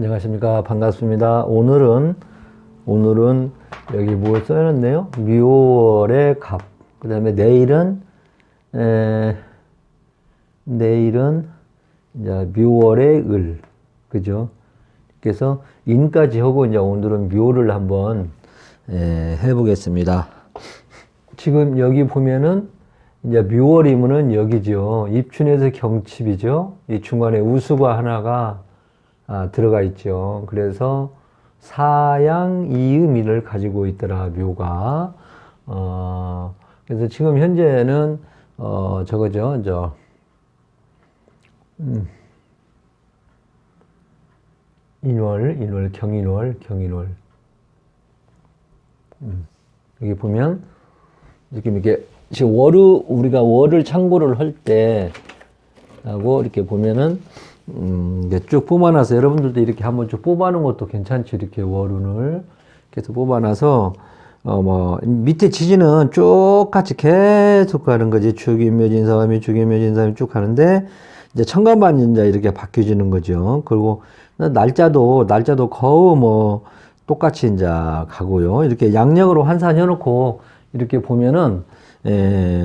안녕하십니까. 반갑습니다. 오늘은 여기 뭘 써놨네요. 묘월의 갑. 그 다음에 내일은 이제 묘월의 을. 그죠? 그래서 인까지 하고 이제 오늘은 묘를 한번 해보겠습니다. 지금 여기 보면은 이제 묘월이면은 여기죠. 입춘에서 경칩이죠. 이 중간에 우수가 하나가 들어가 있죠. 그래서 사양이음이를 가지고 있더라, 묘가. 그래서 지금 현재는 저거죠. 인월, 경인월. 여기 보면 이렇게 지금 우리가 월을 참고를 할 때 하고 이렇게 보면은 쭉 뽑아놔서 여러분들도 이렇게 한번 쭉 뽑아놓은 것도 괜찮죠. 이렇게 월운을 계속 뽑아놔서 밑에 지지는 똑같이 계속 가는 거지. 축인묘진사화미 쭉 가는데 이제 천간만 이제 이렇게 바뀌어지는 거죠. 그리고 날짜도 거의 똑같이 이제 가고요. 이렇게 양력으로 환산해 놓고 이렇게 보면은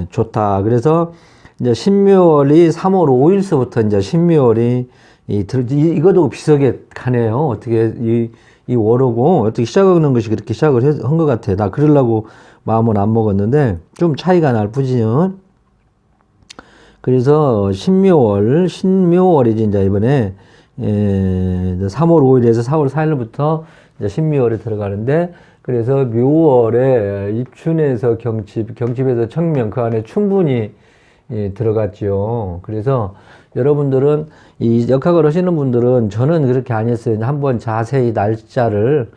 좋다. 그래서 이제 신묘월이 3월 5일서부터 이제 신묘월이 이것도 비슷하게 가네요. 어떻게 이 월하고 어떻게 시작하는 것이 그렇게 시작을 한 것 같아. 나 그러려고 마음은 안 먹었는데 좀 차이가 날 뿐이요. 그래서 신묘월이지 이제 이번에 3월 5일에서 4월 4일부터 이제 신묘월에 들어가는데, 그래서 묘월에 입춘에서 경칩에서 청명, 그 안에 충분히 들어갔죠. 그래서 여러분들은 이 역학을 하시는 분들은, 저는 그렇게 안 했어요. 한번 자세히 날씨를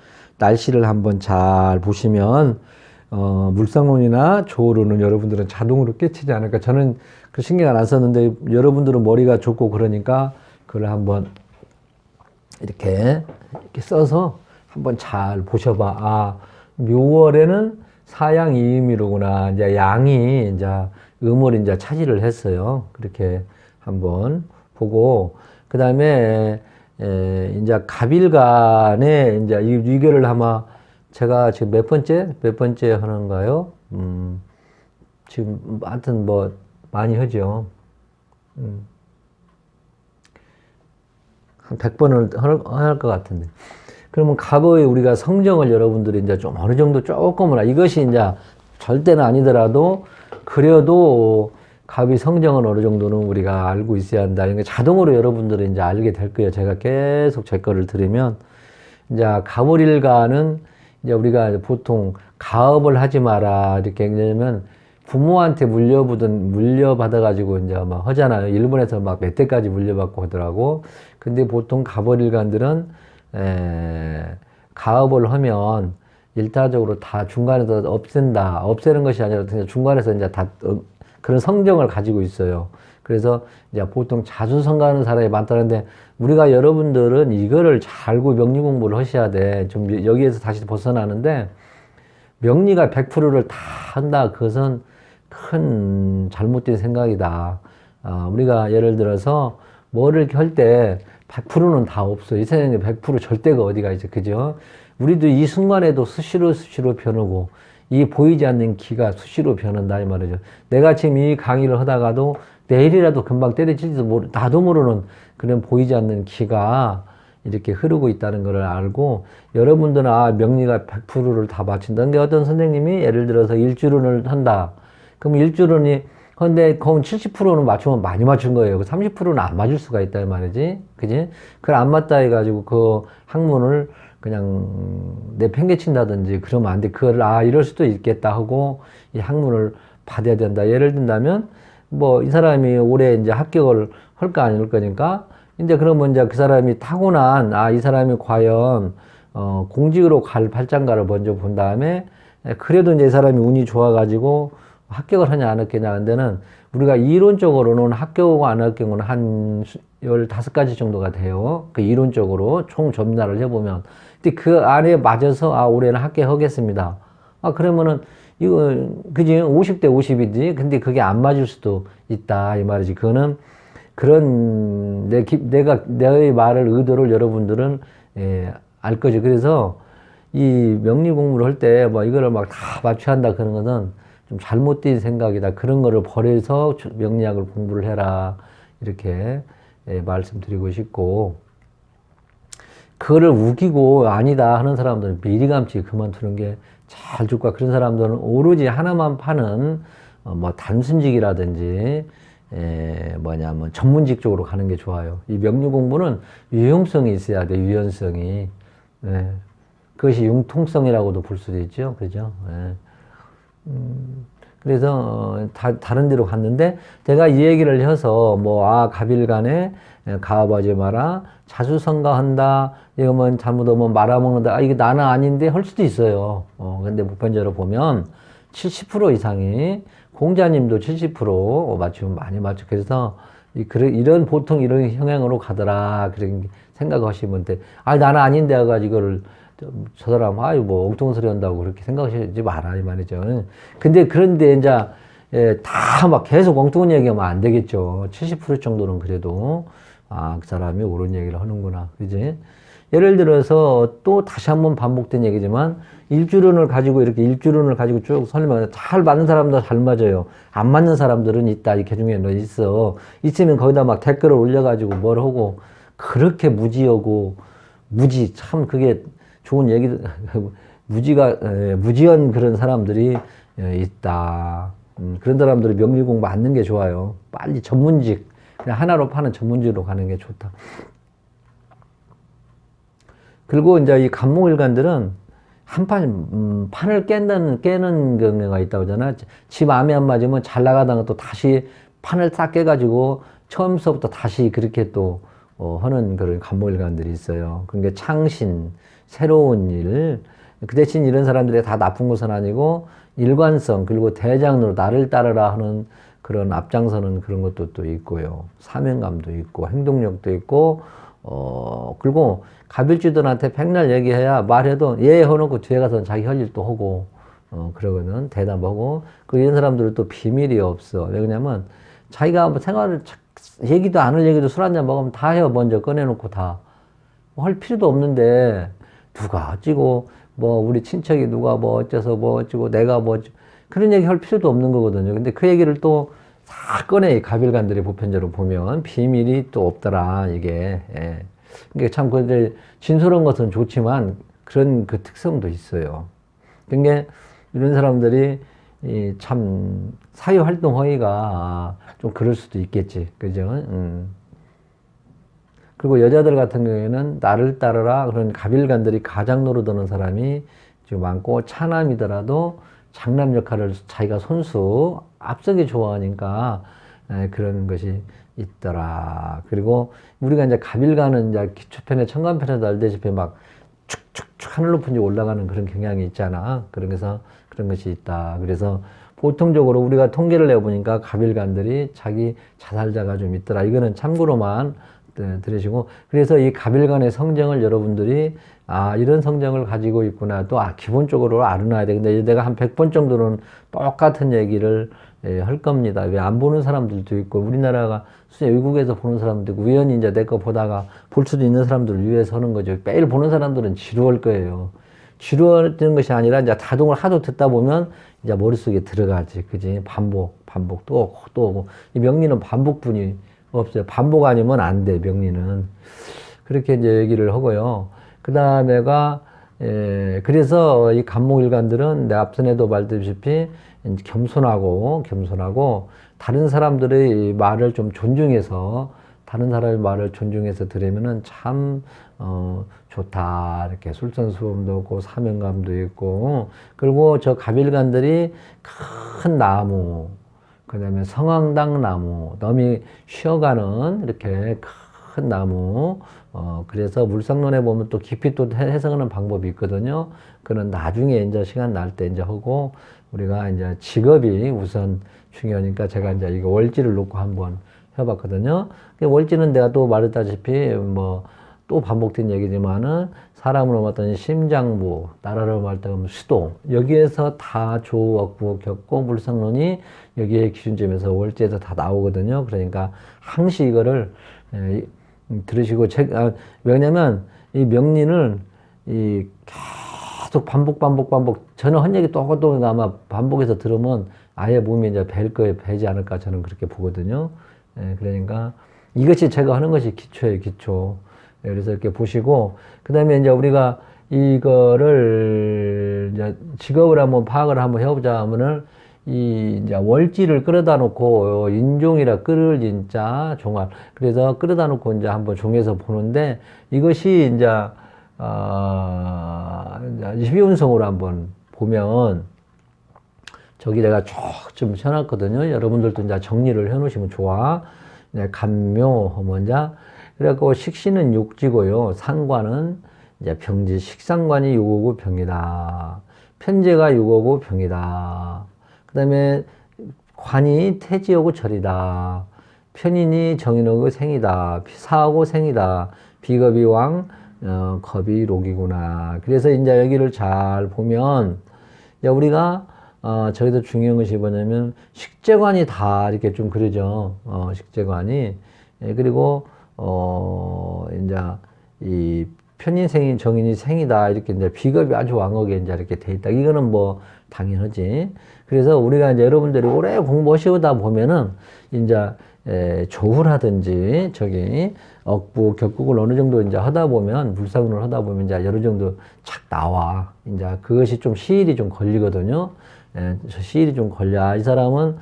한번 잘 보시면 물상론이나 조로는 여러분들은 자동으로 깨치지 않을까. 저는 그 신경 안 썼는데 여러분들은 머리가 좋고 그러니까 그걸 한번 이렇게 써서 한번 잘 보셔봐. 묘월에는 사양이음이로구나. 이제 양이 이제 음을 이제 차지를 했어요. 그렇게 한번 보고, 그 다음에 이제 갑일간에 이제 이거를 아마 제가 지금 몇 번째 하는가요? 지금 하여튼 많이 하죠. 한 100번을 할 것 같은데. 그러면 갑의 우리가 성정을 여러분들이 이제 좀 어느 정도 조금은, 이것이 이제 절대는 아니더라도 그래도 갑의 성정은 어느 정도는 우리가 알고 있어야 한다. 그러니까 자동으로 여러분들은 이제 알게 될 거예요. 제가 계속 제 거를 들으면. 이제 갑월일간은 이제 우리가 보통 가업을 하지 마라. 이렇게 얘기하면 부모한테 물려받아가지고 이제 막 하잖아요. 일본에서 막 몇 대까지 물려받고 하더라고. 근데 보통 갑월일간들은 가업을 하면 일차적으로 다 중간에서 없앤다. 없애는 것이 아니라 중간에서 이제 다 그런 성정을 가지고 있어요. 그래서 이제 보통 자수성가하는 사람이 많다는데, 우리가 여러분들은 이거를 잘 알고 명리 공부를 하셔야 돼. 좀 여기에서 다시 벗어나는데, 명리가 100%를 다 한다. 그것은 큰 잘못된 생각이다. 우리가 예를 들어서 뭐를 할 때 100%는 다 없어. 이 세상에 100% 절대가 어디가 있어. 그죠? 우리도 이 순간에도 수시로 변하고, 이 보이지 않는 기가 수시로 변한다, 이 말이죠. 내가 지금 이 강의를 하다가도 내일이라도 금방 때려칠지도 나도 모르는 그런 보이지 않는 기가 이렇게 흐르고 있다는 걸 알고, 여러분들은 명리가 100%를 다 맞춘다. 근데 어떤 선생님이 예를 들어서 일주론을 한다. 그럼 일주론이, 근데 거의 70%는 맞추면 많이 맞춘 거예요. 30%는 안 맞을 수가 있다, 이 말이지. 그지? 그걸 안 맞다 해가지고 그 학문을 그냥 내팽개친다든지 그러면 안 돼. 그걸 이럴 수도 있겠다 하고 이 학문을 받아야 된다. 예를 든다면 이 사람이 올해 이제 합격을 할까 안 할 거니까, 이제 그러면 이제 그 사람이 타고난 이 사람이 과연 공직으로 갈 발장가를 먼저 본 다음에, 그래도 이제 이 사람이 운이 좋아가지고 합격을 하냐 안 했겠냐. 근데는 우리가 이론적으로는 합격하고 안 합격은 한 15가지 정도가 돼요. 그 이론적으로 총 점날을 해보면. 근데 그 안에 맞아서 올해는 합격하겠습니다. 그러면은 이거 그지 50대 50이지. 근데 그게 안 맞을 수도 있다, 이 말이지. 그거는 그런 내의 말을 의도를 여러분들은 알 거죠. 그래서 이 명리 공부를 할 때 뭐 이거를 막 다 맞춰야 한다 그런 것은 좀 잘못된 생각이다. 그런 거를 버려서 명리학을 공부를 해라. 이렇게 말씀드리고 싶고, 그거를 우기고 아니다 하는 사람들은 미리감치 그만두는 게 잘 좋고, 그런 사람들은 오로지 하나만 파는 뭐 단순직이라든지 뭐냐면 전문직 쪽으로 가는 게 좋아요. 이 명리 공부는 유용성이 있어야 돼. 유연성이. 그것이 융통성이라고도 볼 수도 있죠. 그죠? 그래서 다른 데로 갔는데, 내가 이 얘기를 해서 가빌간에 가업하지 마라, 자수성가한다, 이거면 잘못하면 말아먹는다, 이게 나는 아닌데 할 수도 있어요. 근데 보편적으로 보면 70% 이상이, 공자님도 70% 맞추면 많이 맞죠. 그래서 이런 보통 이런 형향으로 가더라, 그런 생각하시면 돼. 나는 아닌데 해가지고 이거를 저 사람 엉뚱한 소리 한다고 그렇게 생각하시지 마라 이 말이죠. 근데 그런데 이제 다 막 계속 엉뚱한 얘기하면 안 되겠죠. 70% 정도는 그래도 그 사람이 옳은 얘기를 하는구나, 그지? 예를 들어서 또 다시 한번 반복된 얘기지만, 일주론을 가지고 쭉 설명해. 잘 맞는 사람도 잘 맞아요. 안 맞는 사람들은 있다. 이 개중에는 있어. 있으면 거기다 막 댓글을 올려가지고 뭘 하고, 그렇게 무지, 참 그게 좋은 얘기, 무지한 그런 사람들이 있다. 그런 사람들이 명리 공부 앉는 게 좋아요. 빨리 전문직, 그냥 하나로 파는 전문직으로 가는 게 좋다. 그리고 이제 이 간목일관들은 판을 깨는 경우가 있다고 하잖아. 지 마음에 안 맞으면 잘 나가다가 또 다시 판을 싹 깨가지고 처음서부터 다시 그렇게 또 하는 그런 간목일관들이 있어요. 그러니까 창신, 새로운 일. 그 대신 이런 사람들이 다 나쁜 것은 아니고, 일관성, 그리고 대장으로 나를 따르라 하는 그런 앞장서는 그런 것도 또 있고요. 사명감도 있고, 행동력도 있고, 그리고 갑일주들한테 백날 얘기해야, 말해도 예 해놓고 뒤에 가서 자기 할 일 또 하고, 그러거든. 대답하고. 이런 사람들은 또 비밀이 없어. 왜 그러냐면, 자기가 생활을, 얘기도 안 할 얘기도 술 한잔 먹으면 다 해요. 먼저 꺼내놓고 다. 할 필요도 없는데, 누가 어찌고, 우리 친척이 누가 어째서 어찌고, 내가 그런 얘기 할 필요도 없는 거거든요. 근데 그 얘기를 또 사건의 가빌간들이 보편적으로 보면 비밀이 또 없더라, 이게. 그러니까 참, 진솔한 것은 좋지만 그런 그 특성도 있어요. 그러니까 이런 사람들이 참 사회활동 허위가 좀 그럴 수도 있겠지. 그죠? 그리고 여자들 같은 경우에는 나를 따르라 그런 가빌간들이 가장 노릇하는 사람이 좀 많고, 차남이더라도 장남 역할을 자기가 손수 앞서기 좋아하니까 그런 것이 있더라. 그리고 우리가 이제 가빌간은 이제 기초편에 천간편에도 알다시피 막 축축축 하늘 높은 데 올라가는 그런 경향이 있잖아. 그래서 그런 것이 있다. 그래서 보통적으로 우리가 통계를 내보니까 가빌간들이 자기 자살자가 좀 있더라. 이거는 참고로만 들으시고, 그래서 이 가빌간의 성정을 여러분들이 이런 성정을 가지고 있구나, 또 기본적으로 알아놔야 돼. 근데 내가 한 100번 정도는 똑같은 얘기를 할 겁니다. 왜 안 보는 사람들도 있고, 우리나라가 외국에서 보는 사람도 있고, 우연히 이제 내 거 보다가 볼 수도 있는 사람들을 위해서 하는 거죠. 매일 보는 사람들은 지루할 거예요. 지루하는 것이 아니라 이제 다동을 하도 듣다 보면 이제 머릿속에 들어가지. 그지? 반복 또 오고. 이 명리는 반복뿐이 없어요. 반복 아니면 안 돼, 명리는. 그렇게 이제 얘기를 하고요. 그 다음에가, 그래서 이 간목일관들은 내가 앞전에도 말했다시피 겸손하고, 다른 사람들의 말을 좀 존중해서, 다른 사람의 말을 존중해서 들으면은 참, 좋다. 이렇게 솔선수범도 없고, 사명감도 있고, 그리고 저 가빌간들이 큰 나무, 그 다음에 성황당 나무, 넘이 쉬어가는 이렇게 큰 나무, 그래서 물상론에 보면 또 깊이 또 해석하는 방법이 있거든요. 그는 나중에 이제 시간 날 때 이제 하고, 우리가 이제 직업이 우선 중요하니까 제가 이제 이거 월지를 놓고 한번 해봤거든요. 월지는 내가 또 말했다시피 또 반복된 얘기지만은 사람으로 봤더니 심장부, 나라로 말하면 수도, 여기에서 다 조옥부 겪고 물상론이 여기에 기준점에서 월지에서 다 나오거든요. 그러니까 항시 이거를 들으시고, 왜냐면 이 명리는 이 계속 반복 저는 한 얘기 똑똑히 아마 반복해서 들으면 아예 몸이 이제 배지 않을까 저는 그렇게 보거든요. 예, 그러니까 이것이 제가 하는 것이 기초예요, 기초. 예, 그래서 이렇게 보시고 그다음에 이제 우리가 이거를 이제 직업을 한번 파악을 한번 해보자 하면은 이 이제 월지를 끌어다 놓고 인종이라 끌을 인자 종알 그래서 끌어다 놓고 이제 한번 종에서 보는데 이것이 이제 12운성으로 한번 보면 저기 내가 쭉 좀 쳐놨거든요. 여러분들도 이제 정리를 해놓으시면 좋아. 네, 간묘 하면 이제 그래갖고 식신은 육지고요. 상관은 이제 병지 식상관이 육오고 병이다. 편제가 육오고 병이다. 그 다음에 관이 태지하고 절이다. 편인이 정인하고 생이다. 사하고 생이다. 비겁이 왕, 겁이 록이구나. 그래서 이제 여기를 잘 보면 이제 우리가 저기서 중요한 것이 뭐냐면 식재관이 다 이렇게 좀 그러죠. 식재관이 예, 그리고 이제 이 편인생인 정인이 생이다 이렇게 이제 비겁이 아주 왕하게 이제 이렇게 돼 있다. 이거는 뭐 당연하지. 그래서 우리가 이제 여러분들이 오래 공부하시다 보면은 이제 조후라든지 저기 억부 격국을 어느 정도 이제 하다 보면 물상운을 하다 보면 이제 어느 정도 착 나와. 이제 그것이 좀 시일이 좀 걸리거든요. 시일이 좀 걸려. 이 사람은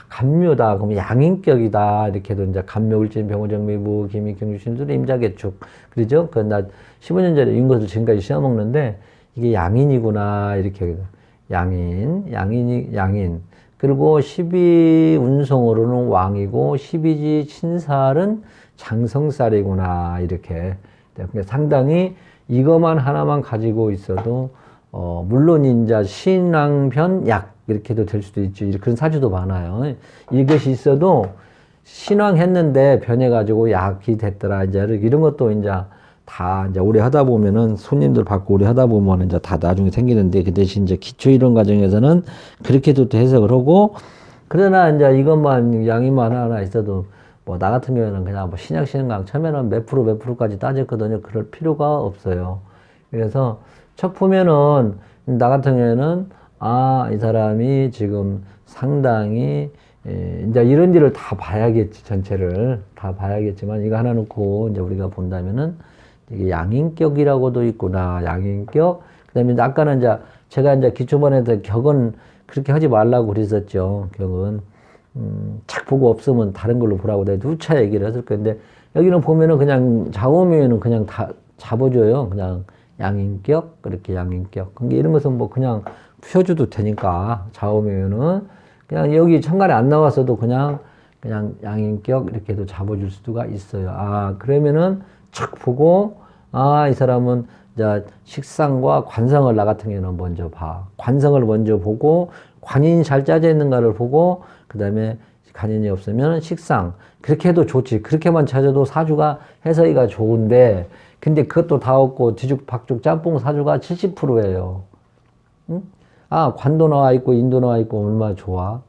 간묘다. 그럼 양인격이다. 이렇게도 이제 간묘울진 병호정미부 기미경주신술 임자개축 그러죠? 그 나 15년 전에 인 것을 지금까지 시험 먹는데 이게 양인이구나 이렇게 양인. 그리고 12운성으로는 왕이고 12지 친살은 장성살이구나 이렇게. 그러니까 상당히 이것만 하나만 가지고 있어도 물론 이제 신앙변 약 이렇게도 될 수도 있죠. 그런 사주도 많아요. 이것이 있어도 신앙했는데 변해가지고 약이 됐더라. 이제 이런 것도 이제 다 이제 오래 하다 보면은 손님들 받고 오래 하다 보면 이제 다 나중에 생기는데 그 대신 이제 기초 이론 과정에서는 그렇게도 또 해석을 하고 그러나 이제 이것만 양이만 하나 있어도 뭐 나 같은 경우에는 그냥 뭐 신약 신강 처음에는 몇 프로까지 따졌거든요. 그럴 필요가 없어요. 그래서 첫 보면은 나 같은 경우에는 이 사람이 지금 상당히 이제 이런 일을 다 봐야겠지. 전체를 다 봐야겠지만 이거 하나 놓고 이제 우리가 본다면은 이게 양인격이라고도 있구나. 양인격. 그다음에 아까는 이제 제가 이제 기초반에서 격은 그렇게 하지 말라고 그랬었죠. 격은 착 보고 없으면 다른 걸로 보라고 내가 누차 얘기를 했을 건데 여기는 보면은 그냥 좌우면은 그냥 다 잡아줘요. 그냥 양인격 그렇게 양인격. 그러니까 이런 것은 뭐 그냥 펴줘도 되니까 좌우면은 그냥 여기 천간에 안 나왔어도 그냥 양인격 이렇게도 잡아줄 수가 있어요. 그러면은 착 보고 이 사람은 이제 식상과 관성을 나 같은 경우는 먼저 봐. 관성을 먼저 보고 관인이 잘 짜져 있는가를 보고 그 다음에 관인이 없으면 식상 그렇게 해도 좋지. 그렇게만 찾아도 사주가 해석이가 좋은데 근데 그것도 다 없고 뒤죽박죽 짬뽕 사주가 70%예요. 응? 관도 나와 있고 인도 나와 있고 얼마나 좋아.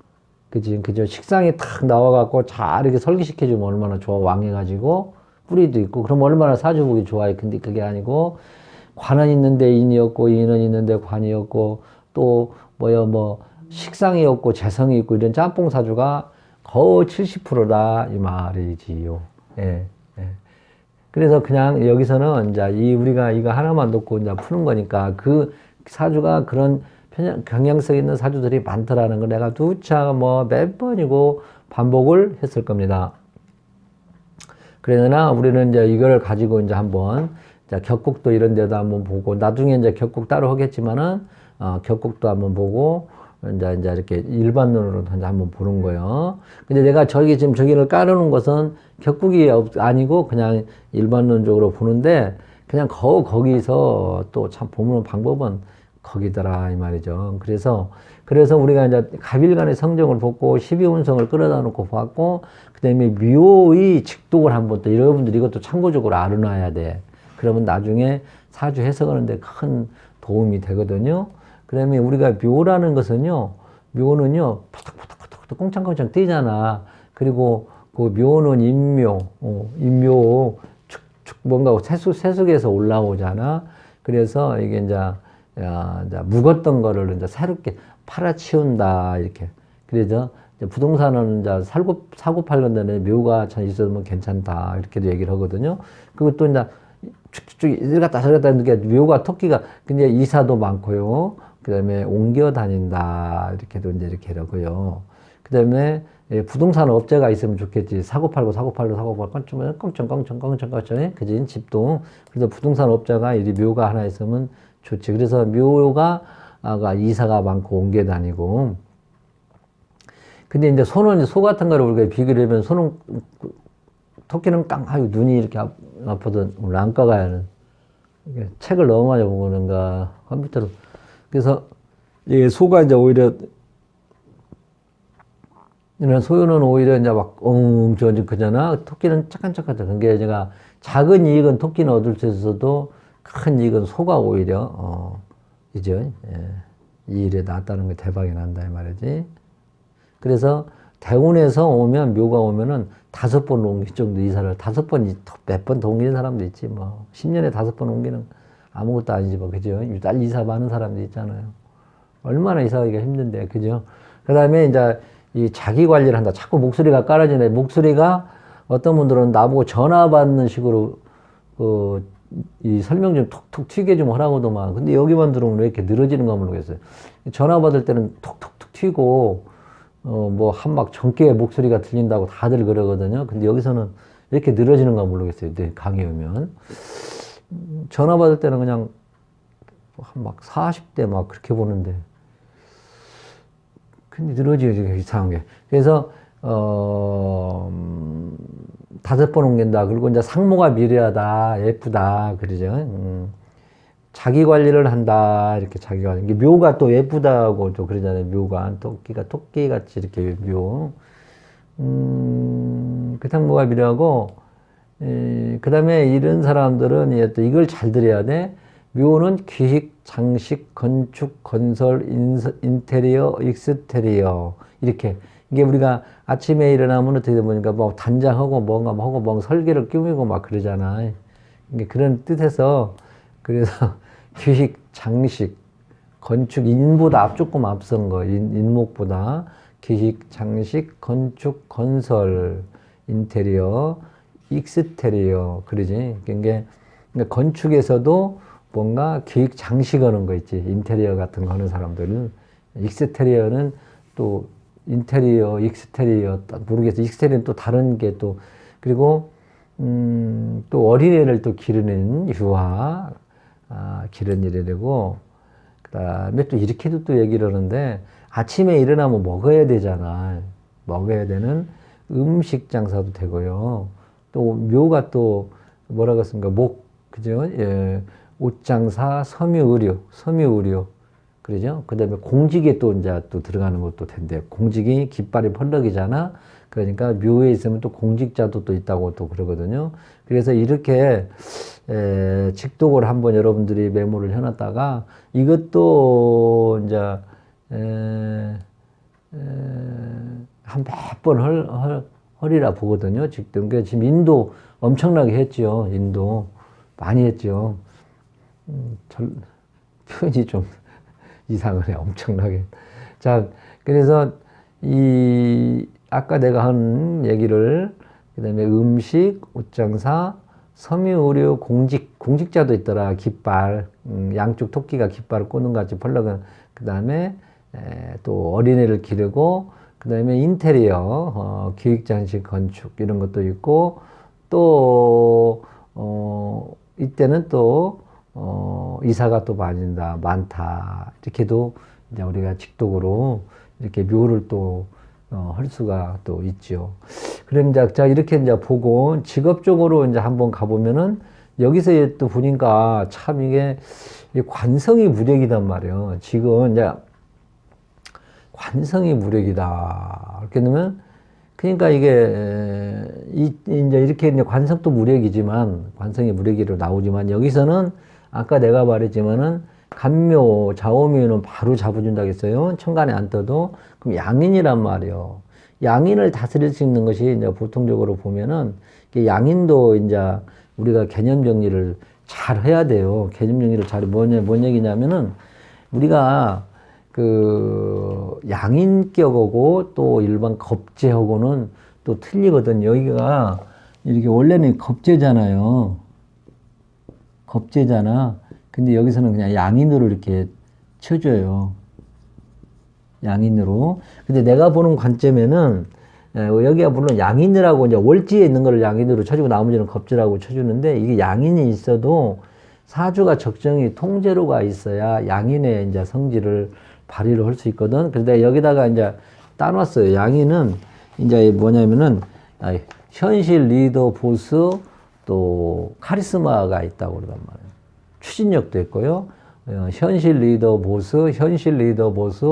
그지? 그죠? 식상이 탁 나와갖고 잘 이렇게 설계시켜주면 얼마나 좋아. 왕해가지고 뿌리도 있고 그럼 얼마나 사주 보기 좋아요. 근데 그게 아니고 관은 있는데 인이 없고 인은 있는데 관이 없고 또 식상이 없고 재성이 있고 이런 짬뽕 사주가 거의 70%다 이 말이지요. 예. 그래서 그냥 여기서는 이제 우리가 이거 하나만 놓고 이제 푸는 거니까 그 사주가 그런 경향성 있는 사주들이 많더라는 걸 내가 누차 몇 번이고 반복을 했을 겁니다. 그러나 우리는 이제 이걸 가지고 이제 한번 격국도 이런 데도 한번 보고 나중에 이제 격국 따로 하겠지만은 격국도 한번 보고 이제 이렇게 일반론으로 한번 보는 거예요. 근데 내가 지금 저기를 깔아놓은 것은 격국이 아니고 그냥 일반론적으로 보는데 그냥 거기서 또 참 보는 방법은 거기더라 이 말이죠. 그래서 우리가 이제 갑일간의 성정을 보고 12운성을 끌어다 놓고 봤고 그다음에 묘의 직독을 한번 또 여러분들 이것도 참고적으로 알아놔야 돼. 그러면 나중에 사주 해석하는데 큰 도움이 되거든요. 그다음에 우리가 묘라는 것은요, 묘는요, 푸덕푸덕 꽁창꽁창 뛰잖아. 그리고 그 묘는 인묘, 뭔가 세속에서 올라오잖아. 그래서 이게 이제 묵었던 거를 이제 새롭게 팔아치운다 이렇게. 그래서 이제 부동산은 이제 사고 팔는 데는 묘가 잘 있으면 괜찮다 이렇게도 얘기를 하거든요. 그것도 이제 쭉쭉 이리 갔다 저리 갔다 하는 게 묘가 토끼가 근데 이사도 많고요. 그다음에 옮겨 다닌다 이렇게도 이제 이렇게 하고요. 그다음에 부동산 업자가 있으면 좋겠지. 사고 팔고 껑충 그지 집도. 그래서 부동산 업자가 이 묘가 하나 있으면 좋지. 그래서 묘가 이사가 많고 옮겨 다니고. 근데 이제 소는 소 같은 거를 우리가 비교를 하면 소는 토끼는 아유 눈이 이렇게 아파도 오늘 안과 가야는 책을 너무 많이 보고 그런가 컴퓨터로. 그래서 이게 소가 이제 오히려 이런 소유는 오히려 이제 막 엉엉 크잖아. 토끼는 차근차근. 그게 제가 작은 이익은 토끼는 얻을 수 있어도 큰 이익은 소가 오히려 이제 이 일에 낫다는 게 대박이 난다 이 말이지. 그래서 대운에서 오면 묘가 오면은 5번 옮길 정도 이사를 5번 몇 번 더 옮기는 사람도 있지 뭐 10년에 5번 옮기는 아무것도 아니지 뭐 그죠? 딸 이사 많은 사람도 있잖아요. 얼마나 이사하기가 힘든데 그죠? 그다음에 이제 이 자기 관리를 한다. 자꾸 목소리가 깔아지네. 목소리가 어떤 분들은 나보고 전화 받는 식으로 이 설명 좀 톡톡 튀게 좀 하라고도만. 근데 여기만 들어오면 왜 이렇게 늘어지는가 모르겠어요. 전화 받을 때는 톡톡톡 튀고 뭐 한막 정기의 목소리가 들린다고 다들 그러거든요. 근데 여기서는 왜 이렇게 늘어지는가 모르겠어요. 강의 오면 전화 받을 때는 그냥 한막 40대 막 그렇게 보는데. 근데 늘어지죠, 이상한 게. 그래서, 5번 옮긴다. 그리고 이제 상모가 미래하다, 예쁘다, 그러죠. 자기 관리를 한다, 이렇게 자기 관리. 이게 묘가 또 예쁘다고 또 그러잖아요. 묘가. 토끼가 토끼같이 이렇게 묘. 그 상모가 미래하고, 그 다음에 이런 사람들은 또 이걸 잘 들어야 돼. 묘는 기식, 장식, 건축, 건설, 인테리어, 익스테리어 이렇게 이게 우리가 아침에 일어나면 어떻게 보니까 뭐 단장하고 뭔가 하고 뭔가 설계를 꾸미고 막 그러잖아. 이게 그런 뜻에서 그래서 기식, 장식, 건축 인보다 조금 앞선 거 인목보다 기식, 장식, 건축, 건설, 인테리어, 익스테리어 그러지. 그러니까 건축에서도 뭔가 기획 장식하는 거 있지. 인테리어 같은 거 하는 사람들은. 익스테리어는 또 인테리어, 익스테리어 모르겠어. 익스테리어는 또 다른 게 또 그리고 또 어린애를 또 기르는 유아 기르는 일이고 그다음에 또 이렇게도 또 얘기를 하는데 아침에 일어나면 먹어야 되잖아. 먹어야 되는 음식 장사도 되고요. 또 묘가 또 뭐라고 했습니까? 그죠? 예. 옷장사, 섬유의료, 그러죠? 그 다음에 공직에 또 이제 또 들어가는 것도 된대. 공직이 깃발이 펄럭이잖아? 그러니까 묘에 있으면 또 공직자도 또 있다고 또 그러거든요. 그래서 이렇게, 직독을 한번 여러분들이 메모를 해놨다가 이것도 이제, 한 몇 번 헐이라 보거든요. 직독. 그러니까 지금 인도 엄청나게 했죠. 인도. 많이 했죠. 표현이 좀 이상하네, 엄청나게. 자, 그래서 아까 내가 한 얘기를, 그 다음에 음식, 옷장사, 섬유의료, 공직자도 있더라, 깃발. 양쪽 토끼가 깃발을 꽂는 것 같이 펄럭은. 그 다음에 또 어린애를 기르고, 그 다음에 인테리어, 기획장식, 건축, 이런 것도 있고, 또, 이때는 또, 이사가 또 많다. 이렇게도 이제 우리가 직독으로 이렇게 묘를 또, 할 수가 또 있죠. 그럼 자, 이렇게 이제 보고 직업적으로 이제 한번 가보면은 여기서 또 보니까 참 이게 관성이 무력이단 말이에요. 지금 이제 관성이 무력이다. 이렇게 되면 그러니까 이게 이제 이렇게 이제 관성도 무력이지만 관성이 무력이로 나오지만 여기서는 아까 내가 말했지만은 간묘, 좌우묘는 바로 잡아준다고 했어요. 천간에 안 떠도 그럼 양인이란 말이에요. 양인을 다스릴 수 있는 것이 이제 보통적으로 보면은 양인도 이제 우리가 개념 정리를 잘 해야 돼요. 개념 정리를 잘, 뭔 얘기냐면은, 우리가 그 양인격하고 또 일반 겁재하고는 또 틀리거든. 여기가 이렇게 원래는 겁재잖아요. 겁재잖아. 근데 여기서는 그냥 양인으로 이렇게 쳐줘요. 양인으로. 근데 내가 보는 관점에는 여기가 물론 양인이라고 이제 월지에 있는 거를 양인으로 쳐주고 나머지는 겁재라고 쳐주는데 이게 양인이 있어도 사주가 적정히 통제로가 있어야 양인의 이제 성질을 발휘를 할 수 있거든. 그런데 여기다가 이제 따놨어요. 양인은 이제 뭐냐면은 현실, 리더, 보스, 또 카리스마가 있다고 그러단 말이에요. 추진력도 있고요. 현실 리더 보스, 현실 리더 보스,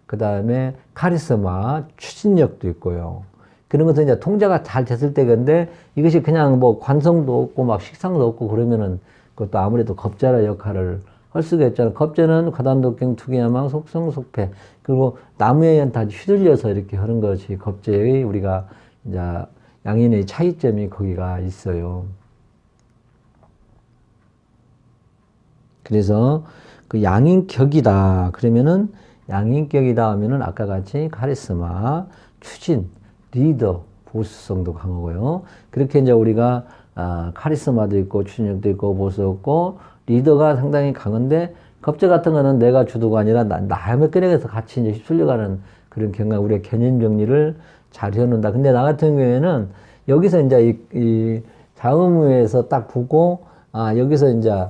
그 다음에 카리스마, 추진력도 있고요. 그런 것은 이제 통제가 잘 됐을 때, 근데 이것이 그냥 뭐 관성도 없고 막 식상도 없고 그러면은 그것도 아무래도 겁재라 역할을 할 수가 있잖아요. 겁재는 과단독경, 투기야망, 속성, 속패. 그리고 나무에 연타 휘둘려서 이렇게 하는 것이 겁재의 우리가 이제 양인의 차이점이 거기가 있어요. 그래서 그 양인격이다. 그러면은 양인격이다 하면은 아까 같이 카리스마, 추진, 리더, 보수성도 강하고요. 그렇게 이제 우리가 카리스마도 있고 추진력도 있고 보수 없고 리더가 상당히 강한데 겁재 같은 거는 내가 주도가 아니라 남의 끄덕에서 같이 이제 휩쓸려가는 그런 경우가 우리가 개념 정리를 잘 해놓는다. 근데 나 같은 경우에는 여기서 이제 이 자음에서 딱 보고 여기서 이제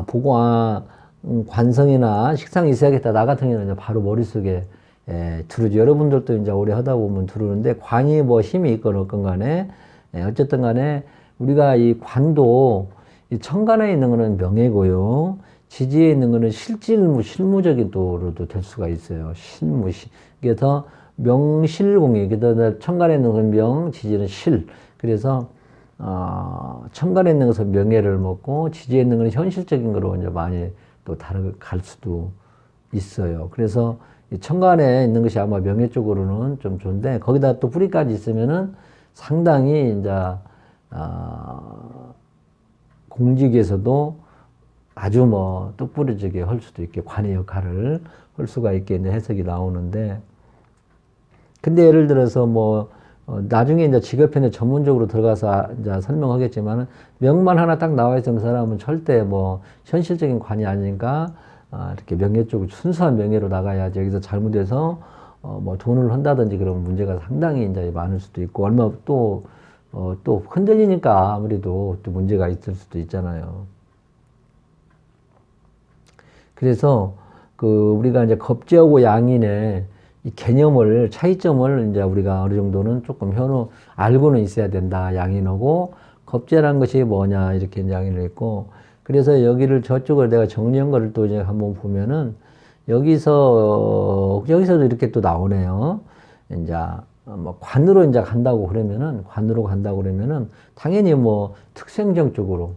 보고 관성이나 식상이 있어야겠다. 나 같은 경우는 이제 바로 머릿속에 들어오죠. 여러분들도 이제 오래 하다 보면 들어오는데 관이 뭐 힘이 있건 없건 간에 어쨌든 간에 우리가 이 관도 이 천간에 있는 거는 명예고요. 지지에 있는 거는 실무적인 도로도 될 수가 있어요. 그래서 명실공히. 그래서 천간에 있는 건 명, 지지는 실. 그래서 천간에 있는 것은 명예를 먹고 지지에 있는 것은 현실적인 거로 이제 많이 또 갈 수도 있어요. 그래서 이 천간에 있는 것이 아마 명예 쪽으로는 좀 좋은데 거기다 또 뿌리까지 있으면은 상당히 이제 공직에서도 아주 뭐 똑부러지게 할 수도 있게 관의 역할을 할 수가 있게 이제 해석이 나오는데 근데 예를 들어서 뭐 나중에 이제 직업편에 전문적으로 들어가서 이제 설명하겠지만은 명만 하나 딱 나와 있는 사람은 절대 뭐 현실적인 관이 아니니까 이렇게 명예 쪽으로 순수한 명예로 나가야지 여기서 잘못해서 뭐 돈을 한다든지 그런 문제가 상당히 이제 많을 수도 있고 얼마 또 흔들리니까 아무래도 또 문제가 있을 수도 있잖아요. 그래서 그 우리가 이제 겁재하고 양인의 이 개념을 차이점을 이제 우리가 어느 정도는 조금 알고는 있어야 된다. 양인하고 겁재란 것이 뭐냐 이렇게 양인을 했고 그래서 여기를 저쪽을 내가 정리한 거를 또 이제 한번 보면은 여기서도 이렇게 또 나오네요. 이제 뭐 관으로 이제 간다고 그러면은 당연히 뭐 특수행정 쪽으로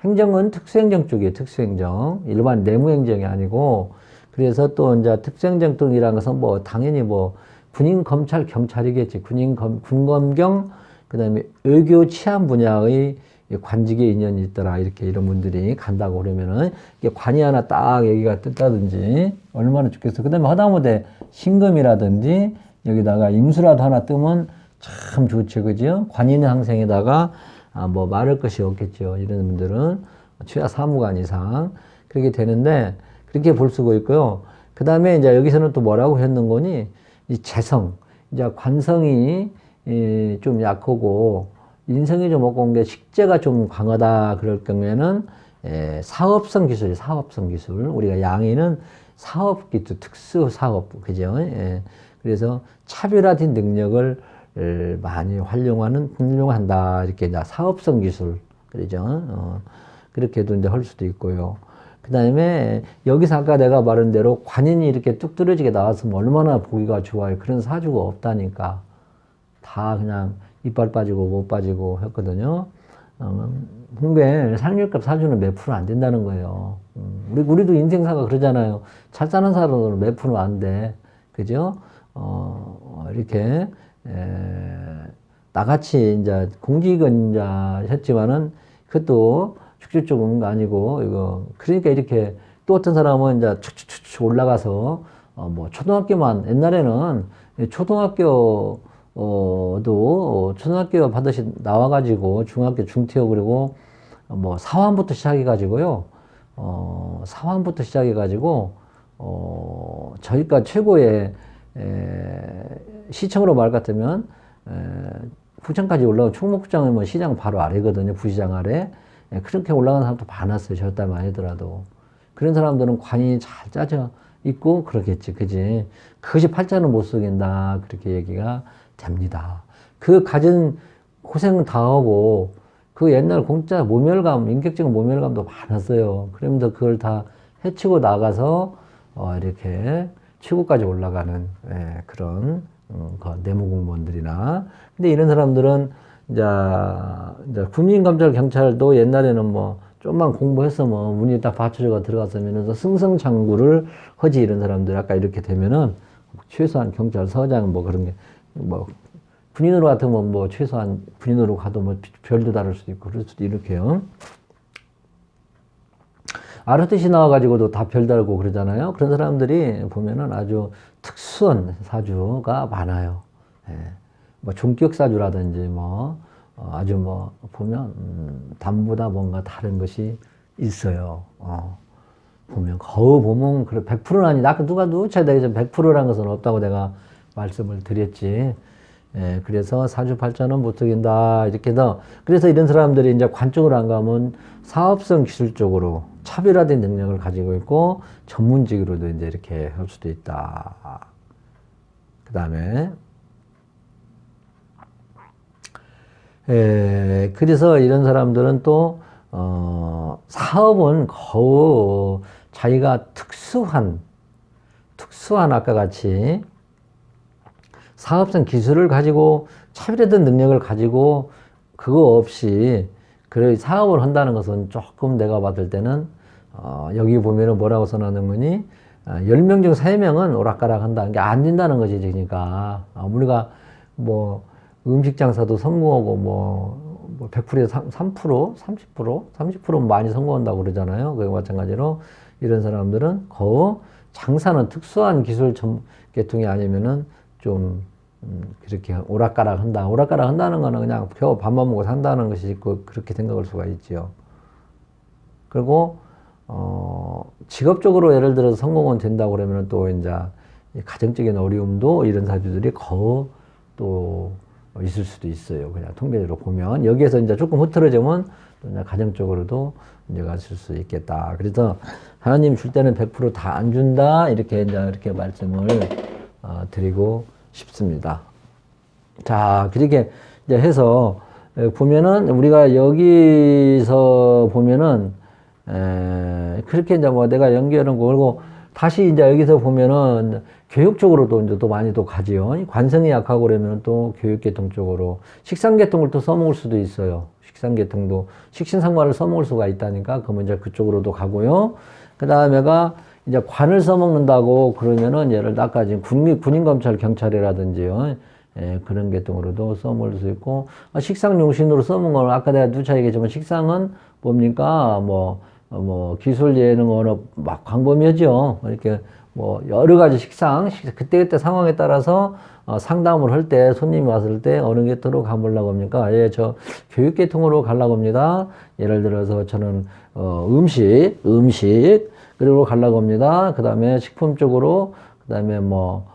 행정은 특수행정 쪽이에요. 특수행정 일반 내무행정이 아니고 그래서 또 이제 특수행정 쪽이라는 것은 뭐 당연히 뭐 군인 검찰 경찰이겠지. 군검경 그다음에 의교 치안 분야의 관직에 인연이 있더라. 이렇게 이런 분들이 간다고 그러면은 이게 관이 하나 딱 여기가 뜬다든지 얼마나 좋겠어. 그다음에 하다못해 신금이라든지 여기다가 임수라도 하나 뜨면 참 좋죠. 그죠? 관인 항생에다가 뭐 말할 것이 없겠죠. 이런 분들은 최하 사무관 이상 그렇게 되는데 그렇게 볼 수가 있고요. 그 다음에 이제 여기서는 또 뭐라고 했는 거니? 이 재성. 이제 관성이 좀 약하고 인성이 좀 없고 게 식재가 좀 강하다 그럴 경우에는 사업성 기술. 우리가 양인은 사업 기술, 특수 사업, 그죠? 그래서 차별화된 능력을 많이 활용한다. 이렇게 사업성 기술, 그러죠? 그렇게도 이제 할 수도 있고요. 그 다음에 여기서 아까 내가 말한 대로 관인이 이렇게 뚝 떨어지게 나왔으면 얼마나 보기가 좋아요. 그런 사주가 없다니까. 다 그냥 이빨 빠지고 못 빠지고 했거든요. 근데 상륙급 사주는 몇 프로 안 된다는 거예요. 우리도 인생사가 그러잖아요. 잘 사는 사람은 몇 프로 안 돼. 그죠? 이렇게, 나같이 이제 공직은 이제 했지만은 그것도 축적적 오는 거 아니고, 이거. 그러니까 이렇게 또 어떤 사람은 이제 축축축 올라가서, 뭐, 초등학교만, 옛날에는 초등학교, 초등학교 받으시, 나와가지고, 중학교 중퇴하고, 그리고, 뭐, 사환부터 시작해가지고요, 사환부터 시작해가지고, 저희가 최고의, 시청으로 말 같으면, 부천까지 올라온 충북부장은 뭐 시장 바로 아래거든요. 부시장 아래. 그렇게 올라가는 사람도 많았어요. 저 때만 하더라도. 그런 사람들은 관이 잘 짜져 있고 그러겠지. 그지? 그것이 팔자는 못 속인다. 그렇게 얘기가 됩니다. 그 가진 고생 다 하고 그 옛날 공짜 모멸감, 인격적인 모멸감도 많았어요. 그러면서 그걸 다 해치고 나가서 이렇게 최고까지 올라가는 그런 내무 공무원들이나. 근데 이런 사람들은 이제 군인, 검찰, 경찰도 옛날에는 뭐 좀만 공부해서 뭐 문이 딱 받쳐져가 들어갔으면서 승승장구를 하지. 이런 사람들 아까 이렇게 되면은 최소한 경찰서장 뭐 그런 게 뭐 군인으로 같으면 뭐 최소한 군인으로 가도 뭐 별도 다를 수도 있고 그럴 수도 이렇게요. 아르트시 나와가지고도 다 별 달고 그러잖아요. 그런 사람들이 보면은 아주 특수한 사주가 많아요. 뭐 종격 사주라든지 뭐 아주 뭐 보면 담보다 뭔가 다른 것이 있어요. 보면 거의 보면 그래 100%는 아니다. 아까 누가 누차대에서 100%라는 것은 없다고 내가 말씀을 드렸지. 그래서 사주팔자는 못 속인다. 이렇게 더. 그래서 이런 사람들이 이제 관 쪽으로 안 가면 사업성 기술 쪽으로 차별화된 능력을 가지고 있고 전문직으로도 이제 이렇게 할 수도 있다. 그 다음에 그래서 이런 사람들은 또 사업은 거의 자기가 특수한 아까 같이 사업성 기술을 가지고 차별화된 능력을 가지고 그거 없이 그래 사업을 한다는 것은 조금 내가 봤을 때는 여기 보면은 뭐라고 써놓는 거니 10명 중 3명은 오락가락 한다는 게 안 된다는 거지. 그러니까 우리가 뭐 음식 장사도 성공하고 뭐 100%에서 3%, 30%는 많이 성공한다고 그러잖아요. 그와 마찬가지로 이런 사람들은 거의 장사는 특수한 기술 계통이 아니면은 좀 그렇게 오락가락 한다. 오락가락 한다는 거는 그냥 겨우 밥만 먹고 산다는 것이 있고 그렇게 생각할 수가 있지요. 그리고 직업적으로 예를 들어서 성공은 된다고 그러면 또 이제 가정적인 어려움도 이런 사주들이 거의 또 있을 수도 있어요. 그냥 통계적으로 보면 여기에서 이제 조금 흐트러지면 또 이제 가정적으로도 문제가 있을 수 있겠다. 그래서 하나님 줄 때는 100% 다 안 준다. 이렇게 이제 이렇게 말씀을 드리고 싶습니다. 자, 그렇게 이제 해서 보면은 우리가 여기서 보면은 그렇게 이제 뭐 내가 연결한 거 그리고 다시 이제 여기서 보면은 교육적으로도 이제 또 많이 또 가지요. 관성이 약하고 그러면 또 교육계통 쪽으로 식상계통을 또 써먹을 수도 있어요. 식상계통도 식신상관을 써먹을 수가 있다니까 그러면 이제 그쪽으로도 가고요. 그 다음에가 이제 관을 써먹는다고 그러면은 예를 들어 아까 지금 군인, 검찰, 경찰이라든지요. 그런 계통으로도 써먹을 수 있고 식상용신으로 써먹은 걸 아까 내가 누차 얘기했지만 식상은 뭡니까 뭐 기술 예능 언어 막 광범위하죠. 이렇게 뭐 여러 가지 식상 그때그때 상황에 따라서 상담을 할 때 손님이 왔을 때 어느 계통으로 가보려고 합니까? 저 교육 계통으로 가려고 합니다. 예를 들어서 저는 음식 그리고 가려고 합니다. 그 다음에 식품 쪽으로 그 다음에 뭐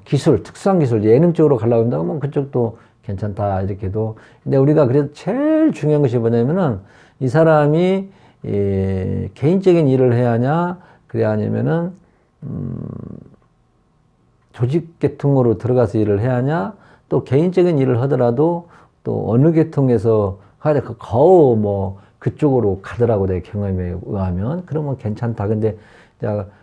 기술 특수한 기술 예능 쪽으로 가려고 합니다. 그러면 그쪽도 괜찮다 이렇게도. 근데 우리가 그래도 제일 중요한 것이 뭐냐면은 이 사람이 개인적인 일을 해야 하냐 그래야 아니면은 조직 계통으로 들어가서 일을 해야 하냐 또 개인적인 일을 하더라도 또 어느 계통에서 하야 거의 뭐 그쪽으로 가더라고 내 경험에 의하면. 그러면 괜찮다. 근데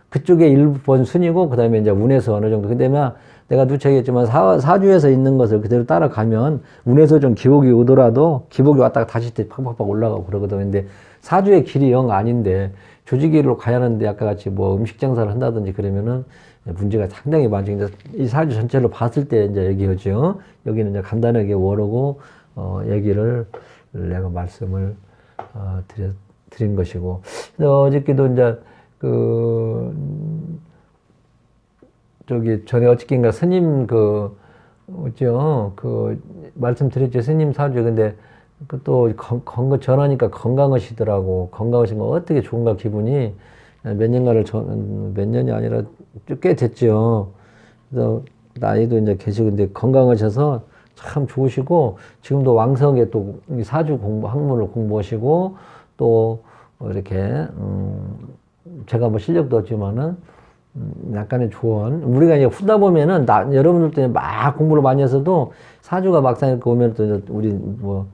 그쪽에 1번 순이고 그 다음에 이제 운에서 어느 정도. 근데 내가 누차 얘기했지만 사주에서 있는 것을 그대로 따라가면 운에서 좀 기복이 오더라도 기복이 왔다가 다시 팍팍팍 올라가고 그러거든. 근데 사주의 길이 영 아닌데 조직일로 가야 하는데 아까 같이 뭐 음식 장사를 한다든지 그러면은 문제가 상당히 많죠. 이제 이 사주 전체로 봤을 때 이제 얘기하죠. 여기는 이제 간단하게 워로고 얘기를 내가 말씀을 드린 것이고, 그래서 어저께도 이제 저기 전에 어저께인가 스님 뭐죠? 말씀드렸죠. 스님 사주. 근데 또 전하니까 건강하시더라고. 건강하신 거 어떻게 좋은가 기분이. 몇 년이 아니라 꽤 됐죠. 그래서 나이도 이제 계시고, 근데 건강하셔서 참 좋으시고, 지금도 왕성하게 또 사주 학문을 공부하시고, 또 이렇게, 제가 뭐 실력도 없지만은, 약간의 조언. 우리가 이제 후다 보면은, 여러분들도 막 공부를 많이 해서도 사주가 막상 이렇게 오면 또 우리 뭐,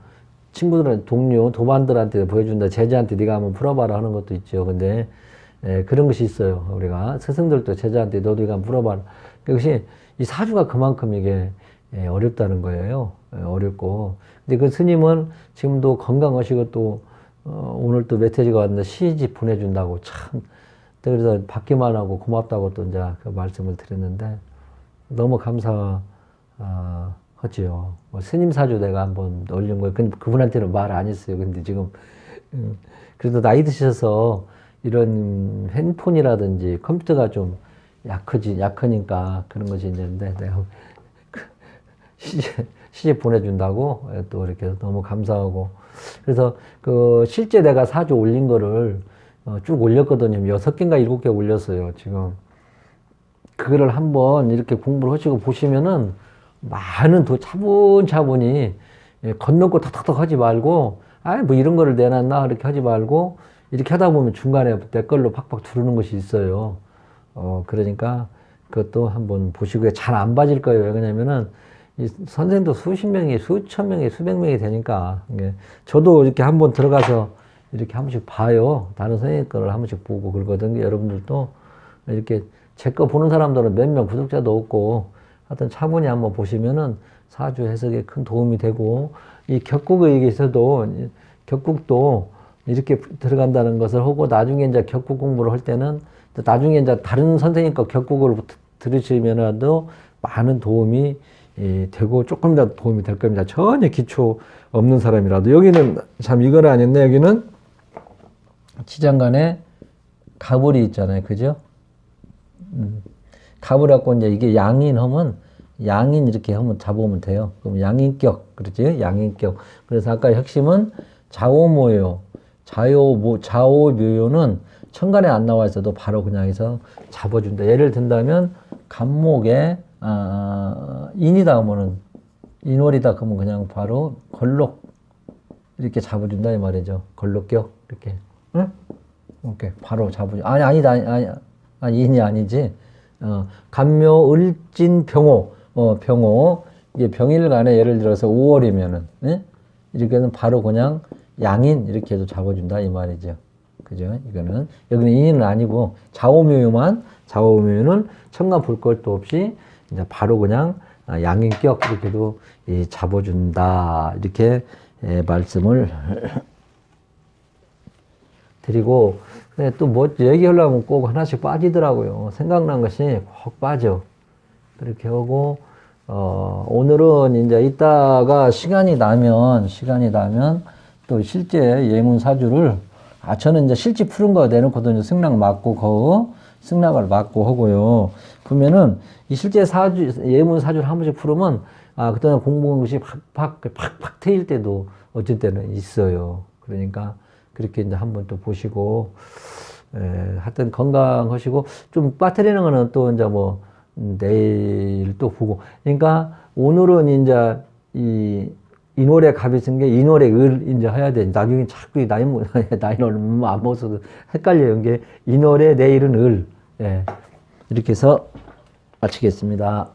친구들은 동료, 도반들한테 보여준다. 제자한테 네가 한번 풀어봐라 하는 것도 있죠. 근데, 그런 것이 있어요. 우리가. 스승들도 제자한테 너도 이거 한번 풀어봐라. 그것이 이 사주가 그만큼 이게 어렵다는 거예요. 어렵고. 근데 그 스님은 지금도 건강하시고 또, 오늘 또 메시지가 왔는데 시집 보내준다고 참. 그래서 받기만 하고 고맙다고 또 이제 그 말씀을 드렸는데 너무 감사하지요. 뭐 스님 사주 내가 한번 올린 거예요. 근데 그분한테는 말 안 했어요. 근데 지금, 그래도 나이 드셔서 이런 핸폰이라든지 컴퓨터가 좀 약하니까 그런 것이 있는데 내가 시집 보내준다고 또 이렇게 너무 감사하고, 그래서 실제 내가 사주 올린 거를 쭉 올렸거든요. 6개인가 7개 올렸어요, 지금. 그거를 한번 이렇게 공부를 하시고 보시면은 많은 차분차분히 건너고 탁탁탁 하지 말고, 뭐 이런 거를 내놨나? 이렇게 하지 말고, 이렇게 하다 보면 중간에 내 걸로 팍팍 두르는 것이 있어요. 그러니까 그것도 한번 보시고, 잘 안 봐질 거예요. 왜냐면은 이 선생도 수십 명이, 수천 명이, 수백 명이 되니까. 저도 이렇게 한번 들어가서 이렇게 한 번씩 봐요. 다른 선생님 거를 한 번씩 보고 그러거든요. 여러분들도 이렇게 제 거 보는 사람들은 몇 명 구독자도 없고, 하여튼 차분히 한번 보시면은 사주 해석에 큰 도움이 되고, 이 격국에 있어도, 격국도 이렇게 들어간다는 것을 하고, 나중에 이제 격국 공부를 할 때는, 나중에 이제 다른 선생님 거 격국을 들으시면도 많은 도움이 되고, 조금 더 도움이 될 겁니다. 전혀 기초 없는 사람이라도. 여기는 참 이걸 안 했네. 여기는 지장간에 가불이 있잖아요. 그죠? 갑을 갖고 이제 이게 양인 하면, 양인 이렇게 하면 잡으면 돼요. 그럼 양인격, 그렇지? 양인격. 그래서 아까 핵심은 좌오모요. 좌오묘요는 천간에 안 나와 있어도 바로 그냥 해서 잡아준다. 예를 든다면, 간목에, 인이다 하면은, 인월이다 그러면 그냥 바로 걸록, 이렇게 잡아준다 이 말이죠. 걸록격, 이렇게. 응? 이렇게 바로 잡아준다. 아니다. 인이 아니지. 간묘, 을진, 병호. 병호. 이게 병일간에 예를 들어서 5월이면은, 예? 이렇게는 바로 그냥 양인, 이렇게 해도 잡아준다, 이 말이죠. 그죠? 이거는, 여기는 인은 아니고, 좌오묘는 천간 볼 것도 없이, 이제 바로 그냥 양인격, 이렇게도 잡아준다. 이렇게 말씀을 드리고, 또 뭐 얘기하려면 꼭 하나씩 빠지더라고요. 생각난 것이 꼭 빠져. 그렇게 하고, 오늘은 이제 이따가 시간이 나면 또 실제 예문 사주를, 저는 이제 실제 푸른 거 내놓고도 이제 승낙 맞고, 승낙을 맞고 하고요. 보면은 이 실제 예문 사주를 한 번씩 풀으면, 그때는 공부한 것이 팍팍 트일 때도 어쩔 때는 있어요. 그러니까 그렇게 이제 한번 또 보시고, 하여튼 건강하시고, 좀 빠뜨리는 거는 또 이제 뭐, 내일 또 보고. 그러니까 오늘은 이제 인월에 갑이 쓴 게 인월에 을 이제 해야 돼. 나중에 자꾸 나이는 안 먹어서 헷갈려요. 이게 인월에 내일은 을. 이렇게 해서 마치겠습니다.